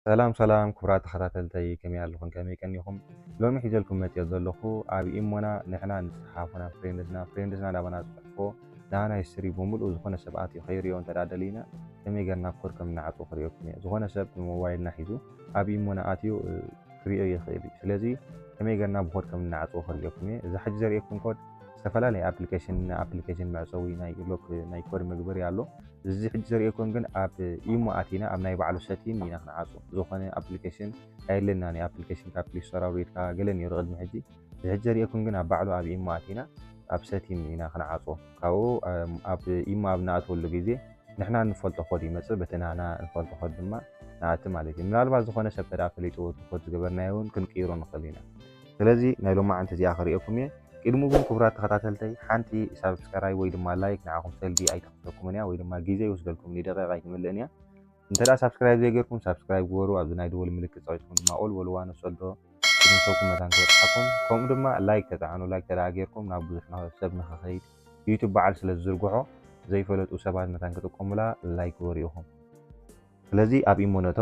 سلام كبرات تخاتلتي كمي ألخون كمي كنيكم لو محي جلكم متي أدلخو عبي إمونا نحنا نسحافنا فريندزنا دابنا صحفو نانا يسري بمول زخونا سبعاتي خير يوم تدادلينا كمي قرنا كوركم نعطو خريوكم زخونا سب موبايل نحيزو عبي إمونا آتيو كريو يخيلي سلازي كمي قرنا بخوركم نعطو خريوكم إذا حج زريكم كود استفلا ابلكيشن معصوي ناي لوك ناي كور مغبر يالو زي حج زريكم جن اب ايمو اتينا اب ناي بعلو ساتين ينا خنعصو زوخنه ابلكيشن ايلنا ني ابلكيشن كابلي سراوريت كا غلن يرغد محجي زي حج زريكم جن اب بعلو اب ايمو اتينا اب ساتين ينا خنعصو كاو اب ايمو اب ناتو لو غيزي نحنا نفولت خودي مصر بتنانا نفولت خود دما نات مالتي منالبا زخنه سبتدا فليتو خود زغبرنا يون كنقيرو نخلينا سلازي نايلو ما انت زي اخر يكم قدمو بن كبرات تخاتلتي حانتي سبسكرايب وي دما لايك نعاكم سلبي اي تخطكم وي دما غيزي يوسدلكم لي دقيقه يملنيا انت دا سبسكرايب زيغيركم سبسكرايب غورو ابزناي دول ملك صايتكم دما اول ولوان سولدو كنتوكم متان كورحكم كوم دما لايك تتعانو لايك تراغيركم نابوزنا سب نخخيت يوتيوب بعد سلازرغحو زي فلطو سبات متان كتقوملا لايك غوريهم ስለዚህ አብ ኢሞነቶ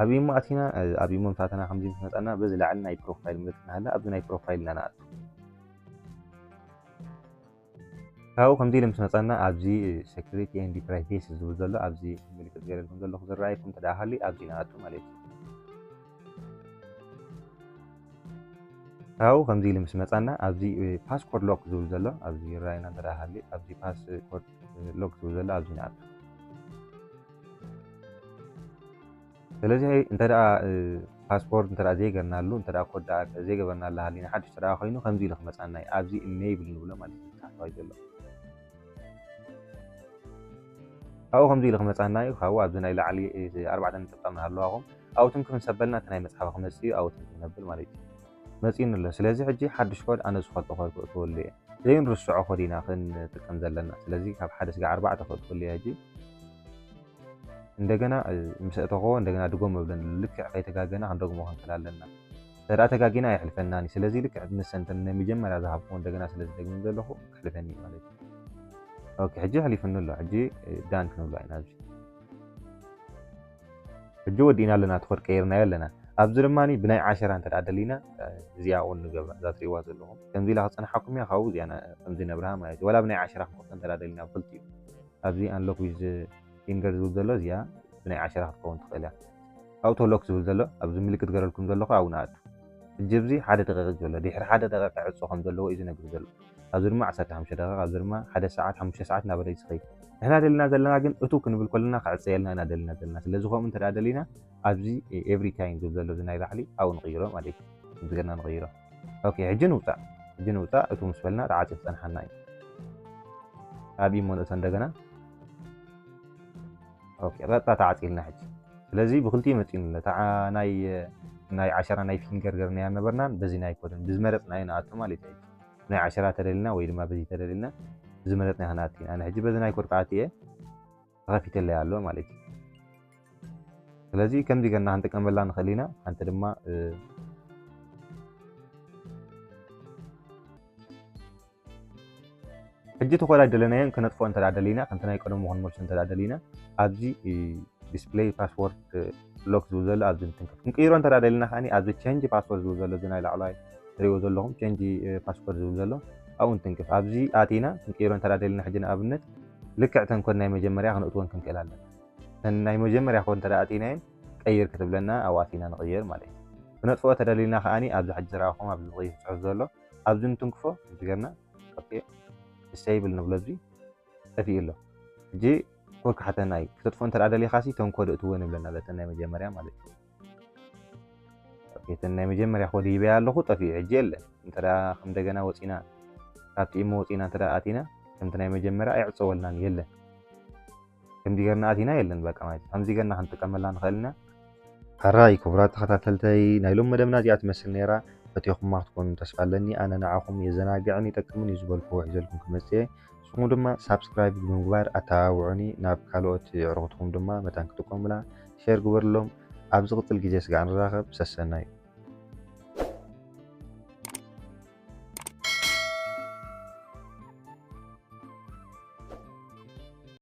አብ ኢሞ አቲና አብ ኢሞ ፋተና 50 መጣና በዚ ላዕሊ ናይ ፕሮፋይል ምልክትና አለ ኣብዚ ናይ ፕሮፋይል ለና አቱ ካው ከምዚ ለምስ መጣና ኣብዚ ሴኩሪቲ ኤንድ ፕራይቬሲ ዝብል ዘሎ ኣብዚ ምልክት ገይረልኩም ዘለኹ ዝራኣይኩም ተዳሃሊ ኣብዚ ናቱ ማለት እዩ ካው ከምዚ ለምስ መጣና ኣብዚ ፓስፖርት ሎክ ዝብል ዘሎ ኣብዚ ይራኣይና ተዳሃሊ ኣብዚ ፓስፖርት ሎክ ዝብል ዘሎ ኣብዚ ናቱ ስለዚህ እንተ ዳ ፓስፖርት እንተ ዳ ዘይገርናሉ እንተ ዳ ኮድ ዘይገበርናሉ ሃሊና ሓድሽ ተራ ኮይኑ ከምዚ ኢሉ ክመፃና ኣብዚ ኢኔብል ንብሎ ማለት እዩ ታሕተዋይ ዘሎ ካብኡ ከምዚ ኢሉ ክመፃና እዩ ካብኡ ኣብዚ ናይ ላዕሊ 4 ነጥብና ኣለዋኹም ኣብኡ ክንሰበልና እቲ ናይ መፅሓፍ ክመፅእ እዩ ኣብኡ ክንነብል ማለት እዩ መፂን ኣሎ ስለዚ ሕጂ ሓድሽ ኮድ ኣነ ዝፈልጦ ኮድ ክእትወሉ እየ ዘይንርስዖ ኮድ ኢና ክንጥቀም ዘለና ስለዚ ካብ 1 እስካብ 4 ክእትወሉ እየ ሕጂ እንደገና ምስእተኮ እንደገና ድጎም መብለን ልክዕ ከይተጋገና ክንደግሞ ክንፈላለና ተዳ ተጋጊና ይሕልፈናኒ ስለዚህ ልክዕ ንሰንተን መጀመርያ ዝሃብኩ እንደገና ስለዚ ደግሞ ዘለኹ ክሕልፈኒ ማለት እዩ ኦኬ ሕጂ ሕሊፍኒ ኣሎ ሕጂ ዳን ክንብሎ ኢና ኣብዚ ሕጂ ወዲና ኣለና ትኮድ ቀይርናዮ ኣለና ኣብዚ ድማኒ ብናይ 10 እንተ ደሊና እዚኣ እውን ንገብራ እዛ ትሪእዋ ዘለኹም ከምዚ ኢላ ክፀንሓኩም እያ ካብኡ እዚኣ ከምዚ ነብርሃ ማለት እዩ ወላ ብናይ 10 ክንቆርፅ እንተ ደሊና ብልቲ እዩ ኣብዚ አንሎክ ዊዝ ፊንገር ዝብል ዘሎ እዚኣ ብናይ 10 ክትከውን ትኽእል እያ ኣውቶ ሎክ ዝብል ዘሎ ኣብዚ ምልክት ገረልኩም ዘለኹ ኣብኡ ንኣቱ ሕጂ ኣብዚ 1 ደቂቃ ዘሎ ድሕሪ 1 ደቂቃ ዕፆ ከም ዘለዎ እዩ ዝነግር ዘሎ ኣብዚ ድማ 15 ደቂቃ ኣብዚ ድማ 1 ሰዓት 5 ሰዓት እናበለ ይስኸይድ ንሕና ደሊና ዘለና ግን እቱ ክንብል ከለና ክዕፀየልና ኢና ደሊና ዘለና ስለዚ ከምኡ እንተ ደሊና ኣብዚ ኤቭሪ ታይም ዝብል ዘሎ ናይ ላዕሊ ኣብኡ ንቕይሮ ማለት እዩ ከምዚ ገርና ንቕይሮ ኦኬ ሕጂ ንውፃእ እቱ ምስ በልና ተዓፂፍ ፀንሓና እዩ ኣብ ኢሞ ንእቶ እንደገና ኦኬ ቀጥታ ተዓፂልና ሕጂ ስለዚ ብክልቲኡ መፂኑ ናይ 10 ናይ ፊንገር ገርናያ ነበርናን በዚ ናይ ኮድን ብዝመረፅናዮ ንኣቱ ማለት እዩ ናይ 10 ተደሊና ወይ ድማ በዚ ተደሊና ዝመረፅናዮ ክንኣቱ ኣነ ሕጂ በዚ ናይ ኮድ ከኣትየ ተኸፊተለይ ኣሎ ማለት እዩ ስለዚ ከምዚ ገርና ክንጥቀመላ ንኽእል ኢና ሓንቲ ድማ ሕጂ ተኮዳ ደለናየን ክነጥፎ እንተ ደሊና ከምቲ ናይ ቀደሙ ክንመልሶ እንተ ደሊና ኣብዚ ዲስፕሌይ ፓስወርድ ሎክ ዝብል ዘሎ ኣብዚ ንትንክፍ ክንቅይሮ እንተ ደሊና ከዓኒ ኣብዚ ቼንጅ ፓስወርድ ዝብል ዘሎ እዚ ናይ ላዕለዋይ ትሪእዎ ዘለኹም ቼንጅ ፓስወርድ ዝብል ዘሎ ኣብኡ ንትንክፍ ኣብዚ ኣቲና ክንቅይሮ እንተ ደሊና ሕጂ ንኣብነት ልክዕ ተን ኮድ ናይ መጀመርያ ክንእትወን ክንክእል ኣለና ተን ናይ መጀመርያ ኮድ እንተ ኣቲናየን ቀይር ክትብለና ኣብኡ ኣቲና ንቕይር ማለት እዩ ክነጥፍኦ ተደሊና ከዓኒ ኣብዚ ሕጂ ዝረኣኹም ኣብዚ ዝቕይር ፅሑፍ ዘሎ ኣብዚ ንትንክፎ እዚ ገርና ኦኬ ዲሴብል ንብሎ እዚ ጠፊኡ ኣሎ ሕጂ ኮድ ክሓተና እዩ ክትጥፎ እንተ ደሊኻሲ ተን ኮድ እትዎ ንብለና ተን ናይ መጀመርያ ማለት እዩ ኦኬ ተን ናይ መጀመርያ ኮድ ይበያ ኣለኹ ጠፊኡ ሕጂ የለን እንተ ከም እንደገና ወፂና ካብቲ ኢሞ ወፂና እንተ ኣቲና ከምቲ ናይ መጀመርያ ኣይዕፀወልናን የለን ከምዚ ገርና ኣቲና የለን በቃ ማለት ከምዚ ገርና ክንጥቀመላ ንኽእል ኢና ሓራይ ክቡራት ተኸታተልተይ ናይ ሎም መደብና እዚኣ ትመስል ነይራ ፈቲኹማ ክትኮኑ ተስፋ ኣለኒ ኣነ ንዓኹም የዘናግዕን ይጠቅምን እዩ ዝበልክዎ ሒዘልኩም ክመፅእ ንስኹም ድማ ሳብስክራይብ ብምግባር ኣተባብዑኒ ናብ ካልኦት ኣዕሩኽትኩም ድማ መጠን ክጥቀሙላ ሼር ግበርሎም ኣብ ዝቕፅል ግዜ ስጋዕ ንራኸብ ሰሰና እዩ